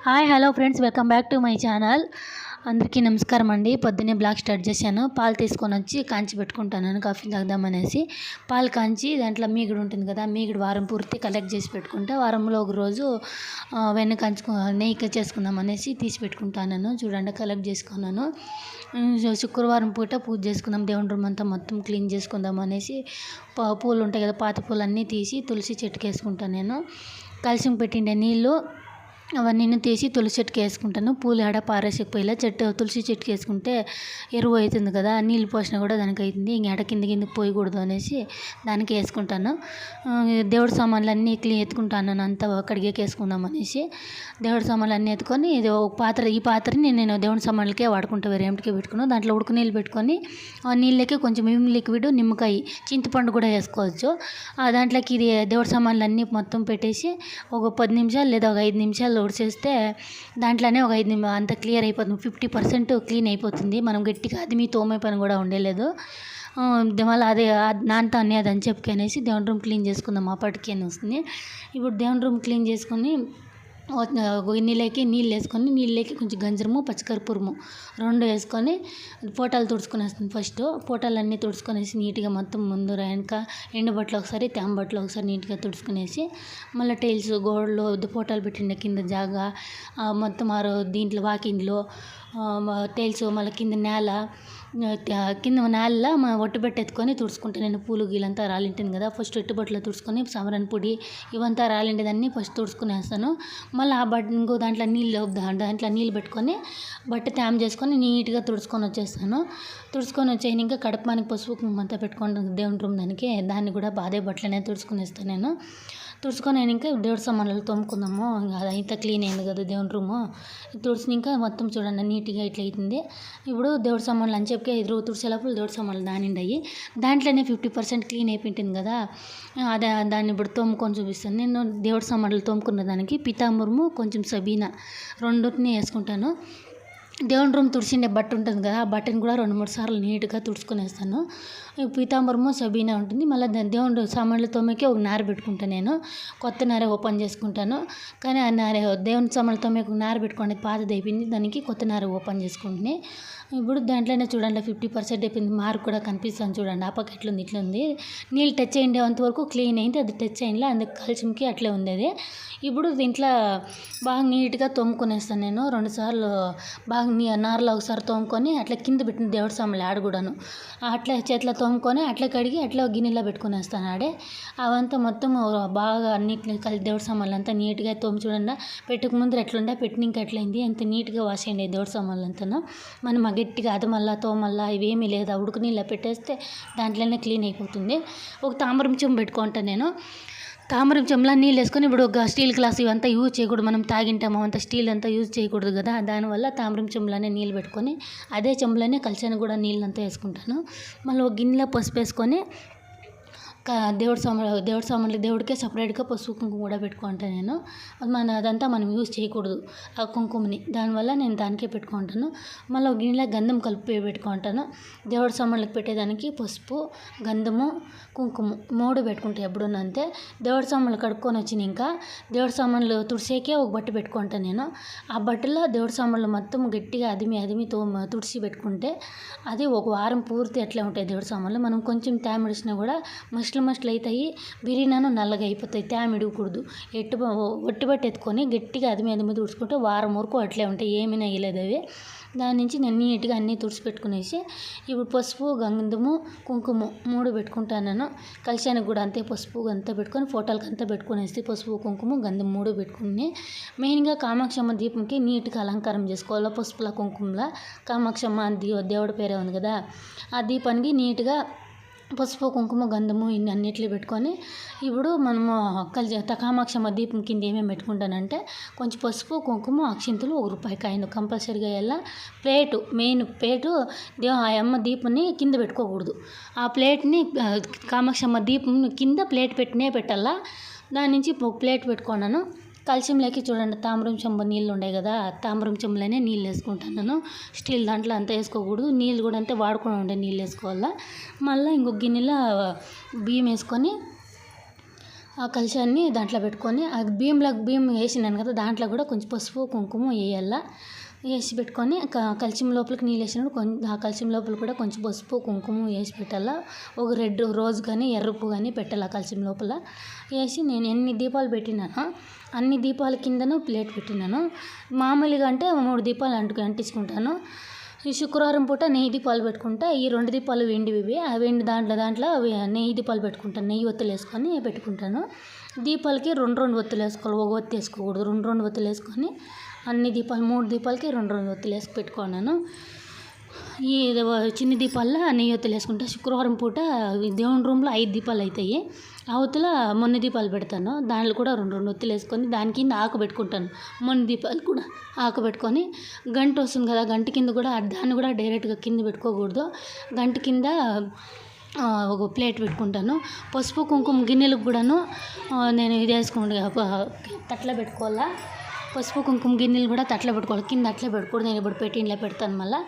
Hi hello friends, welcome back to my channel. అందరికీ నమస్కారం అండి. పొద్దున్నే బ్లాగ్ స్టార్ట్ చేశాను. పాలు తీసుకొని వచ్చి కాంచి పెట్టుకుంటాను కాఫీ తాగుదామనేసి. పాలు కాంచి దాంట్లో మీగడ ఉంటుంది కదా, మీగడ వారం పూర్తి కలెక్ట్ చేసి పెట్టుకుంటే వారంలో ఒక రోజు వెన్న నెయ్యి చేసుకుందాం అనేసి తీసి పెట్టుకుంటాను. చూడండి, కలెక్ట్ చేసుకున్నాను. శుక్రవారం పూట పూజ చేసుకుందాం, దేవుని రూమ్ అంతా మొత్తం క్లీన్ చేసుకుందాం అనేసి పూలు ఉంటాయి కదా, పాత పూలు అన్నీ తీసి తులసి చెట్టుకి వేసుకుంటాను. నేను కలిసి పెట్టిండే నీళ్ళు అవన్నీ తీసి తులసి చెట్టుకి వేసుకుంటాను. పూలు ఆడ పారేసకపోయిలా తులసి చెట్టుకి వేసుకుంటే ఎరువు అవుతుంది కదా, నీళ్ళు పోసినా కూడా దానికి అవుతుంది. ఇంక కిందకి పోయకూడదు అనేసి దానికి వేసుకుంటాను. దేవుడి సామాన్లు అన్నీ ఎత్తుకుంటాను, అంతా కడిగేకి వేసుకుందాం అనేసి. దేవుడి సామాన్లు అన్నీ ఎత్తుకొని ఇది ఒక ఈ పాత్రని నేను దేవుడి సామాన్లకే వాడుకుంటా, వేరే ఏమిటికే పెట్టుకున్నాను. దాంట్లో ఉడుకు నీళ్ళు పెట్టుకొని ఆ నీళ్ళకి కొంచెం లిక్విడ్, నిమ్మకాయ, చింతపండు కూడా వేసుకోవచ్చు. దాంట్లోకి ఇది దేవుడి సామాన్లు అన్నీ మొత్తం పెట్టేసి ఒక 10 నిమిషాలు లేదా ఒక 5 నిమిషాలు ఉడిచేస్తే దాంట్లోనే ఒక 5 నిమిషాలు అంత క్లియర్ అయిపోతుంది. 50% క్లీన్ అయిపోతుంది. మనం గట్టిగా అది మీ తోమే పని కూడా ఉండలేదు. మళ్ళీ అదే నాంతా అనేది అని చెప్పుకొనేసి దేవుని రూమ్ క్లీన్ చేసుకుందాం అప్పటికి అని వస్తుంది. ఇప్పుడు దేవుని రూమ్ క్లీన్ చేసుకొని గిన్నెలోకి నీళ్ళు వేసుకొని, నీళ్ళకి కొంచెం గంజరము, పచ్చికర్పూరము 2 వేసుకొని పోటాలు తుడుచుకునేస్తాను. ఫస్ట్ పోటాలు అన్నీ తుడుచుకొనేసి నీట్గా మొత్తం ముందు వెనక ఎండు బట్టలు ఒకసారి, తేమ బట్టలు ఒకసారి నీట్గా తుడుచుకునేసి మళ్ళీ టైల్స్, గోడలు, పోటాలు పెట్టిండే కింద జాగా మొత్తం దీంట్లో వాకింగ్లో టైల్స్, మళ్ళీ కింద నేలలో ఒట్టు పెట్టెత్తుకొని తుడుచుకుంటాను. నేను పూలు గీలంతా రాలింటుంది కదా, ఫస్ట్ ఎట్టుబట్టలో తుడుచుకొని సాంబ్రాణి పొడి ఇవంతా రాలిండేదాన్ని ఫస్ట్ తుడుచుకునేస్తాను. మళ్ళీ ఆ ఇంకో దాంట్లో నీళ్ళు పెట్టుకొని బట్ట తేమ చేసుకొని నీట్గా తుడుచుకొని వచ్చేస్తాను. తుడుచుకొని వచ్చేసి ఇంకా కడపమానికి పసుపు కుంకుమ అంతా పెట్టుకుంటాను దేవుని రూమ్ దాన్ని కూడా అదే బట్టలనే తుడుచుకునేస్తాను. నేను తుడుచుకొని ఇంకా దేవుడి సామాన్లు తోముకుందాము. అది ఇంత క్లీన్ అయింది కదా దేవుని రూము. తుడిచి ఇంకా మొత్తం చూడండి నీట్గా ఇట్లా అవుతుంది. ఇప్పుడు దేవుడి సామాన్లు అని చెప్పి తుడిచేలోపు దేవుడి సామాన్లు దానిండాయి. దాంట్లోనే 50% క్లీన్ అయిపోయింటుంది కదా, దాన్ని ఇప్పుడు తోముకొని చూపిస్తాను. నేను దేవుడి సామాన్లు తోముకున్న దానికి పీతాంబరము, కొంచెం సబీనా 2 వేసుకుంటాను. దేవుని రూమ్ తుడిచిండే బట్ట ఉంటుంది కదా, ఆ బట్టను కూడా 2-3 సార్లు నీట్గా తుడుచుకునేస్తాను. పీతాంబరము, సబీనా ఉంటుంది. మళ్ళీ దేవుని సామాన్లు తోమేకి ఒక నార పెట్టుకుంటాను. నేను కొత్త నార ఓపెన్ చేసుకుంటాను. కానీ ఆ నార దేవుని సామాన్లు తోమేకి ఒక నార పెట్టుకోండి, పాతది అయిపోయింది, దానికి కొత్త నార ఓపెన్ చేసుకుంటున్నాయి. ఇప్పుడు దాంట్లోనే చూడండి 50% అయిపోయింది. మార్క్ కూడా కనిపిస్తుంది చూడండి, ఆ పక్క ఎట్లుంది ఇట్లుంది. నీళ్ళు టచ్ అయ్యేంత వరకు క్లీన్ అయింది, అది టచ్ అయ్యిందా అందుకు కలిసికి అట్లే ఉంది అది. ఇప్పుడు దీంట్లో బాగా నీట్గా తోముకునేస్తాను. నేను 2 సార్లు బాగా నారలో ఒకసారి తోముకొని అట్లా కింద పెట్టిన దేవుడి సామాన్లు ఆడ కూడాను అట్లా చేతిలో తోముకొని అట్లా కడిగి అట్లా గిన్నెలో పెట్టుకునేస్తాను ఆడే. అవంతా మొత్తం బాగా అన్నిటిని దేవుడి సామాన్లు అంతా నీట్గా తోమి చూడండి. పెట్టక ముందు ఎట్లుండే, పెట్టినాక ఎట్లయింది, అంత నీట్గా వాష్ అయ్యింది దేవుడి సామాన్లు అంతా. మనం గట్టిగా అది మళ్ళీ తోమల్లా ఇవేమీ లేదు, ఉడుకు నీళ్ళ పెట్టేస్తే దాంట్లోనే క్లీన్ అయిపోతుంది. ఒక తామరం చెంబు పెట్టుకుంటాను నేను. తామరం చెంబులో నీళ్ళు వేసుకొని, ఇప్పుడు ఒక స్టీల్ గ్లాస్ ఇవంతా యూజ్ చేయకూడదు, మనం తాగింటాము అంత స్టీల్ అంతా యూజ్ చేయకూడదు కదా, దానివల్ల తామరం చెంబులోనే నీళ్ళు పెట్టుకొని అదే చెంబులోనే కలిసాను కూడా నీళ్ళంతా వేసుకుంటాను. మళ్ళీ ఒక గిన్నెలో పసుపు వేసుకొని దేవుడి సామాన్లు దేవుడికే సపరేట్గా పసుపు కుంకుమ కూడా పెట్టుకుంటాను నేను. అదంతా మనం యూజ్ చేయకూడదు ఆ కుంకుమని, దానివల్ల నేను దానికే పెట్టుకుంటాను. మళ్ళీ ఒక గిన్నెలో గంధం కలిపి పెట్టుకుంటాను. దేవుడి సామాన్లకు పెట్టేదానికి పసుపు, గంధము, కుంకుమ 3 పెట్టుకుంటాను ఎప్పుడున్నా అంతే. దేవుడి సామాన్లు కడుక్కొని వచ్చినాక దేవుడి సామాన్లు తుడిసేకే ఒక బట్ట పెట్టుకుంటాను నేను. ఆ బట్టలో దేవుడి సామాన్లు మొత్తం గట్టిగా అదిమి తుడిచి పెట్టుకుంటే అది ఒక వారం పూర్తి అట్లే ఉంటాయి దేవుడి సామాన్లు. మనం కొంచెం తేమ ఇడిచినా కూడా మస్ట్లు అవుతాయి, బిర్యానీ నల్లగా అయిపోతాయి. తేమ ఇడవకూడదు. ఒట్టిబట్టి ఎత్తుకొని గట్టిగా అదిమి తుడుచుకుంటే వారం వరకు అట్లే ఉంటాయి, ఏమీ నయ్యలేదు అవి. దాని నుంచి నేను నీట్గా అన్నీ తుడిచిపెట్టుకునేసి ఇప్పుడు పసుపు, గంధము, కుంకుమ 3 పెట్టుకుంటాను నేను. కలిశానికి కూడా అంతే పసుపు అంతా పెట్టుకొని ఫోటోలకి అంతా పెట్టుకునేసి పసుపు, కుంకుమ, గంధం 3 పెట్టుకుని మెయిన్గా కామాక్షమ్మ దీపంకి నీట్గా అలంకారం చేసుకోవాలి. పసుపుల, కుంకుమల కామాక్షమ్మ దేవుడి పేరే ఉంది కదా, ఆ దీపానికి నీట్గా పసుపు, కుంకుమ, గంధము అన్నిట్లు పెట్టుకొని ఇప్పుడు మనము కామాక్షమ్మ దీపం కింద ఏమేమి పెట్టుకుంటానంటే కొంచెం పసుపు, కుంకుమ, అక్షింతలు, 1 రూపాయి కాయిన్ కంపల్సరీగా వెళ్ళా. మెయిన్ ప్లేటు ఆ అమ్మ దీపాన్ని కింద పెట్టుకోకూడదు. ఆ ప్లేట్ని కామాక్షమ్మ దీపం కింద ప్లేట్ పెట్టాలా. దాని నుంచి ఒక ప్లేట్ పెట్టుకున్నాను. కలిసింలోకి చూడండి తామరం చెంబు నీళ్ళు ఉన్నాయి కదా, తామరం చెంబులోనే నీళ్ళు వేసుకుంటాను నేను. స్టీల్ దాంట్లో అంతా వేసుకోకూడదు. నీళ్ళు కూడా అంతే వాడుకొని ఉండే నీళ్ళు వేసుకోవాలా. మళ్ళీ ఇంకొక గిన్నెలో బియ్యం వేసుకొని ఆ కలశాన్ని దాంట్లో పెట్టుకొని అది బియ్యం వేసినాను కదా, దాంట్లో కూడా కొంచెం పసుపు కుంకుమ వేయాల. వేసి పెట్టుకొని కలశం లోపలికి నీళ్ళు వేసినప్పుడు ఆ కలశం లోపల కూడా కొంచెం పసుపు కుంకుమ వేసి పెట్టాల. ఒక రెడ్ రోజ్ కానీ ఎర్ర పువ్వు కానీ పెట్టాలి ఆ కలశం లోపల. వేసి నేను ఎన్ని దీపాలు పెట్టినానో అన్ని దీపాల కిందను ప్లేట్ పెట్టినాను. మామూలుగా అంటే 3 దీపాలు అంటించుకుంటాను. ఈ శుక్రవారం పూట నెయ్యి దీపాలు పెట్టుకుంటా. ఈ 2 దీపాలు వెండివి, ఆ వెండి దాంట్లో నెయ్యి దీపాలు పెట్టుకుంటాను. నెయ్యి ఒత్తులు వేసుకొని పెట్టుకుంటాను. దీపాలకి 2 ఒత్తులు వేసుకోవాలి, ఒక ఒత్తి వేసుకోకూడదు. 2 ఒత్తులు వేసుకొని అన్ని దీపాలు 3 దీపాలకి 2 ఒత్తులు వేసి పెట్టుకున్నాను. ఈ చిన్ని దీపాల్లో నెయ్యి ఒత్తులు వేసుకుంటా. శుక్రవారం పూట దేవుని రూమ్లో 5 దీపాలు అవుతాయి. అవతల మొన్న దీపాలు పెడతాను, దాంట్లో కూడా 2 ఒత్తులు వేసుకొని దాని కింద ఆకు పెట్టుకుంటాను. మొన్న దీపాలు కూడా ఆకు పెట్టుకొని గంట వస్తుంది కదా, గంట కింద కూడా దాన్ని కూడా డైరెక్ట్గా కింద పెట్టుకోకూడదు. గంట కింద ఒక ప్లేట్ పెట్టుకుంటాను. పసుపు కుంకుమ గిన్నెలకు కూడాను నేను ఇది వేసుకుంటా, తట్లో పెట్టుకోవాలా. పసుపు కుంకుమ గిన్నెలు కూడా తట్లో పెట్టుకోవాలి, కింద అట్లే పెట్టుకోవడం. నేను ఇప్పుడు పెట్టి ఇంట్లో పెడతాను. మళ్ళీ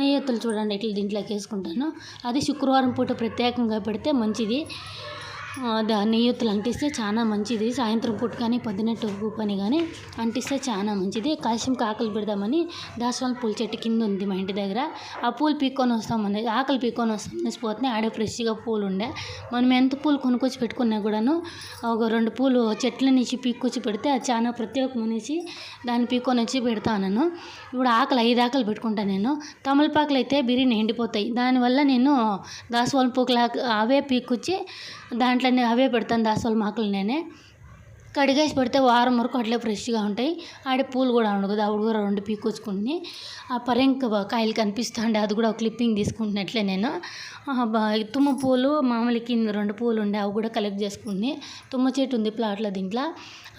నెయ్యి ఒత్తులు చూడండి ఇట్లా దీంట్లోకి వేసుకుంటాను. అది శుక్రవారం పూట ప్రత్యేకంగా పెడితే మంచిది. నెయ్యి ఒత్తులు అంటిస్తే చాలా మంచిది. సాయంత్రం పూట కానీ పొద్దున్నట్టు పని కానీ అంటిస్తే చాలా మంచిది. కలశంకి ఆకులు పెడదామని దాసవాళ పూల చెట్టు కింద ఉంది మా ఇంటి దగ్గర. ఆ పూలు పీక్కొని వస్తామని ఆకులు పీక్కొని వస్తామనేసి పోతే ఆడే ఫ్రెష్గా పూలు ఉండే. మనం ఎంత పూలు కొనుక్కొచ్చి పెట్టుకున్నా కూడాను ఒక 2 పూలు చెట్ల నుంచి పీక్కొచ్చి పెడితే అది చాలా ప్రత్యేకమనేసి దాన్ని పీక్కొని వచ్చి పెడతాను. ఇప్పుడు 5 ఆకులు పెట్టుకుంటాను నేను. తమలపాకులు అయితే బిర్యానీ ఎండిపోతాయి. దానివల్ల నేను దాసవాళ పూలు అవే పీక్కొచ్చి దాంట్లోనే అవే పెడతాను. దాసవాళ ఆకులు నేనే కడిగేసి పెడితే వారం వరకు అట్లే ఫ్రెష్గా ఉంటాయి. ఆడే పూలు కూడా ఉండదు కదా, అవి కూడా 2 పీక్కొచ్చుకుని ఆ పరింక కాయలు కనిపిస్తుండే అది కూడా ఒక క్లిప్పింగ్ తీసుకుంటున్నట్లే నేను. తుమ్మ పూలు మామూలు కింద 2 పూలు ఉండే అవి కూడా కలెక్ట్ చేసుకుని, తుమ్మ చెట్టు ఉంది ప్లాట్లో దీంట్లో,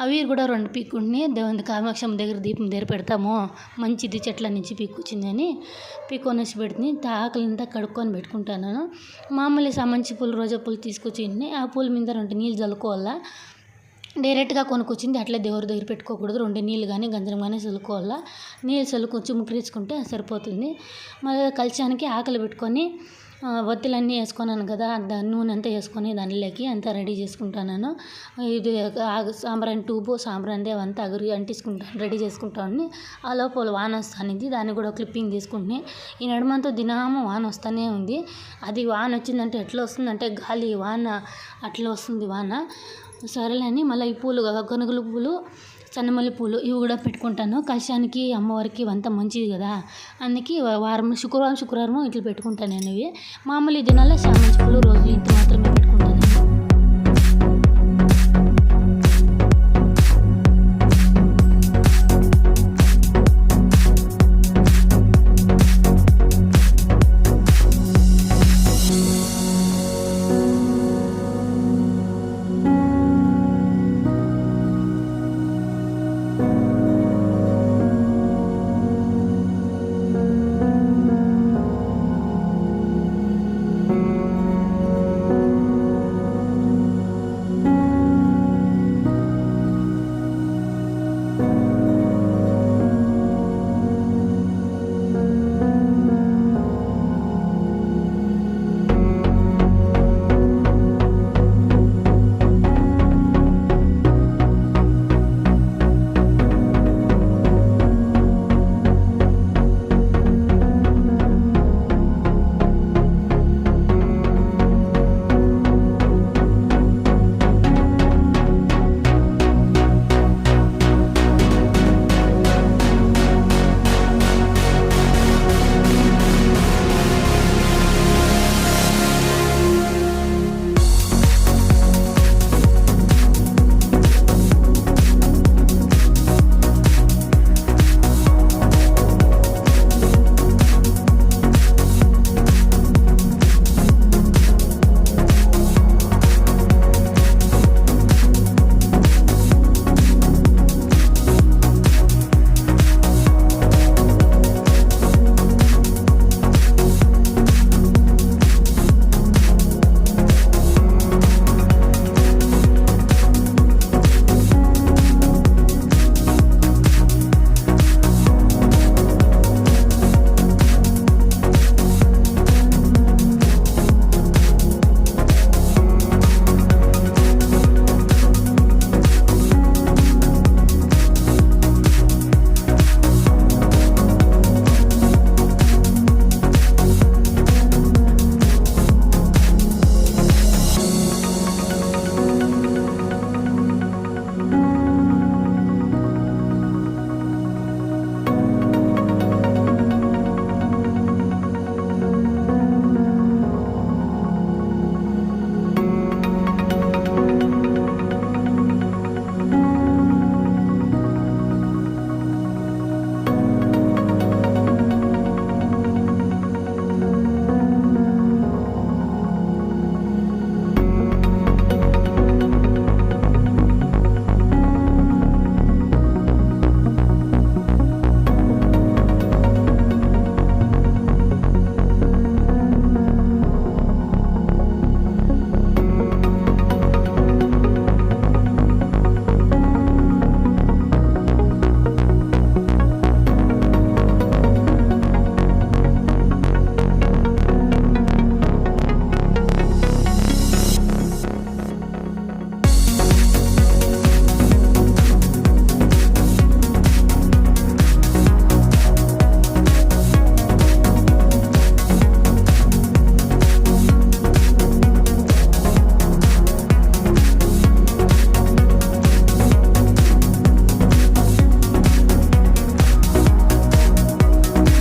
అవి కూడా 2 పీక్కుని దేవుని కామాక్షమ్మ దగ్గర దీపం దగ్గర పెడతాము. మంచిది చెట్ల నుంచి పీక్కొచ్చిందని పీక్కొనేసి పెడుతుంది. ఆకులంతా కడుక్కొని పెట్టుకుంటాను. మామూలు సామంచి పూలు రోజా పూలు తీసుకొచ్చి ఆ పూల మీద 2 నీళ్ళు చల్లుకోవాలా. డైరెక్ట్గా కొనుక్కొచ్చింది అట్లా దేవుడి దగ్గర పెట్టుకోకూడదు. 2 నీళ్ళు కానీ గంజరం కానీ చల్లుకోవాలా. నీళ్ళు చల్లుకొచ్చి ముక్కరించుకుంటే సరిపోతుంది. మళ్ళీ కలశానికి ఆకులు పెట్టుకొని ఒత్తులన్నీ వేసుకున్నాను కదా, నూనె అంతా వేసుకొని దానిలోకి అంతా రెడీ చేసుకుంటాను. ఇది సాంబ్రాణి ట్యూబ్ సాంబ్రాణి అవంతా అంటించుకుంటాను, రెడీ చేసుకుంటాను. ఆ లోపల వాన వస్తుంది, దాన్ని కూడా క్లిప్పింగ్ తీసుకుని ఈ నడుమంతా దినము వాన వస్తూనే ఉంది. అది వాన వచ్చిందంటే ఎట్లా వస్తుందంటే గాలి వాన అట్లా వస్తుంది వాన. సరేలేని మళ్ళీ ఈ పూలు కనుగలు పూలు సన్నమల్లి పూలు ఇవి కూడా పెట్టుకుంటాను. కలశానికి అమ్మవారికి ఇవంతా మంచిది కదా, అందుకే శుక్రవారం ఇట్లా పెట్టుకుంటాను నేను. ఇవి మామూలు దినాల్లో చామంతి పూలు రోజులు ఇంత మాత్రమే పెట్టుకుంటాను.